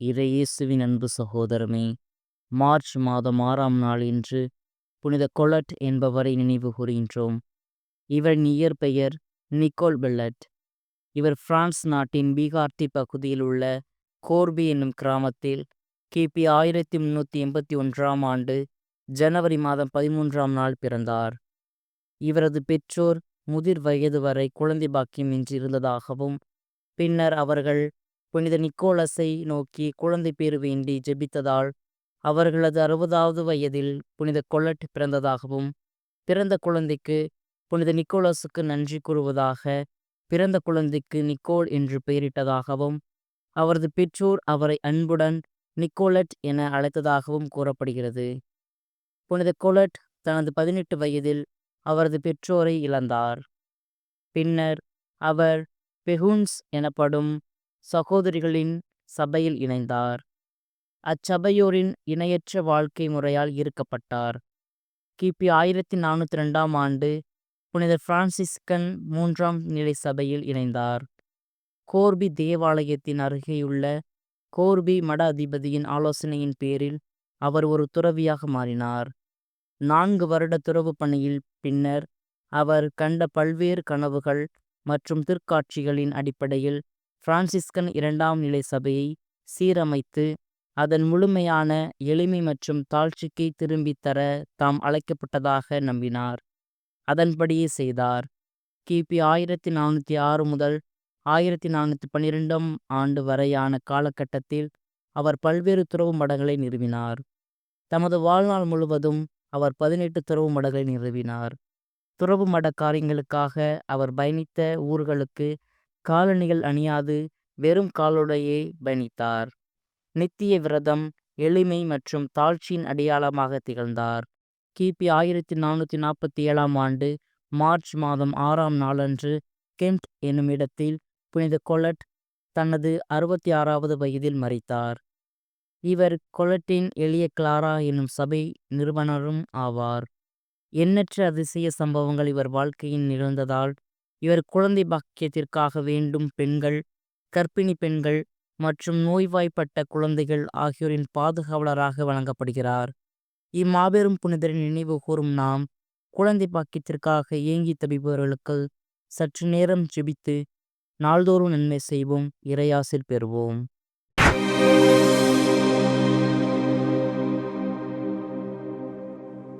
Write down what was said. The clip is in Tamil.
இறையேசுவின் அன்பு சகோதரமே, மார்ச் மாதம் 6ஆம் நாள் இன்று புனித கொலட் என்பவரை நினைவு கூறுகின்றோம். இவரின் இயற்பெயர் நிக்கோல் பெல்லட். இவர் பிரான்ஸ் நாட்டின் பீகார்த்தி பகுதியில் உள்ள கோர்பி என்னும் கிராமத்தில் கிபி 1381ஆம் ஆண்டு ஜனவரி மாதம் 13ஆம் நாள் பிறந்தார். இவரது பெற்றோர் முதிர் வயது வரை குழந்தை பாக்கியம் இன்றி இருந்ததாகவும், பின்னர் அவர்கள் புனித நிக்கோலஸை நோக்கி குழந்தை பேறு வேண்டி ஜெபித்ததால் அவர்களது 60வது வயதில் புனித கொலட் பிறந்ததாகவும், பிறந்த குழந்தைக்கு புனித நிக்கோலஸுக்கு நன்றி கூறுவதாக பிறந்த குழந்தைக்கு நிக்கோல் என்று பெயரிட்டதாகவும், அவரது பெற்றோர் அவரை அன்புடன் நிக்கோலட் என அழைத்ததாகவும் கூறப்படுகிறது. புனித கொலட் தனது 18 வயதில் அவரது பெற்றோரை இழந்தார். பின்னர் அவர் பெகுன்ஸ் எனப்படும் சகோதரிகளின் சபையில் இணைந்தார். அச்சபையோரின் இணையற்ற வாழ்க்கை முறையால் ஈர்க்கப்பட்டார். கிபி 1402ஆம் ஆண்டு புனித பிரான்சிஸ்கன் 3ஆம் நிலை சபையில் இணைந்தார். கோர்பி தேவாலயத்தின் அருகேயுள்ள கோர்பி மட அதிபதியின் ஆலோசனையின் பேரில் அவர் ஒரு துறவியாக மாறினார். 4 வருட துறவு பணியில் பின்னர் அவர் கண்ட பல்வேறு கனவுகள் மற்றும் திருக்காட்சிகளின் அடிப்படையில் பிரான்சிஸ்கன் 2ஆம் நிலை சபையை சீரமைத்து அதன் முழுமையான எளிமை மற்றும் தாழ்ச்சிக்கு திரும்பித் தர தாம் அழைக்கப்பட்டதாக நம்பினார். அதன்படியே செய்தார். கிபி 1406 முதல் 1412ஆம் ஆண்டு வரையான காலகட்டத்தில் அவர் பல்வேறு துறவு மடங்களை நிறுவினார். தமது வாழ்நாள் முழுவதும் அவர் 18 துறவு மடங்களை நிறுவினார். துறவு மட காரியங்களுக்காக அவர் பயணித்த ஊர்களுக்கு காலணிகள் அணியாது வெறும் காலுடையே பயணித்தார். நித்திய விரதம், எளிமை மற்றும் தாழ்ச்சியின் அடையாளமாக திகழ்ந்தார். கிபி 1447ஆம் ஆண்டு மார்ச் மாதம் 6ஆம் நாளன்று கெம்ட் என்னும் இடத்தில் புனித கொலட் தனது 66வது வயதில் மரித்தார். இவர் கொலட்டின் எளிய கிளாரா என்னும் சபை நிறுவனரும் ஆவார். எண்ணற்ற அதிசய சம்பவங்கள் இவர் வாழ்க்கையில் நிகழ்ந்ததால் இவர் குழந்தை பாக்கியத்திற்காக வேண்டும் பெண்கள், கர்ப்பிணி பெண்கள் மற்றும் நோய்வாய்ப்பட்ட குழந்தைகள் ஆகியோரின் பாதுகாவலராக வழங்கப்படுகிறார். இம்மாபெரும் புனிதரின் நினைவு கூறும் நாம் குழந்தை பாக்கியத்திற்காக ஏங்கி தவிப்பவர்களுக்கு சற்று நேரம் ஜெபித்து நாள்தோறும் நன்மை செய்வோம். இறையாசிர் பெறுவோம்.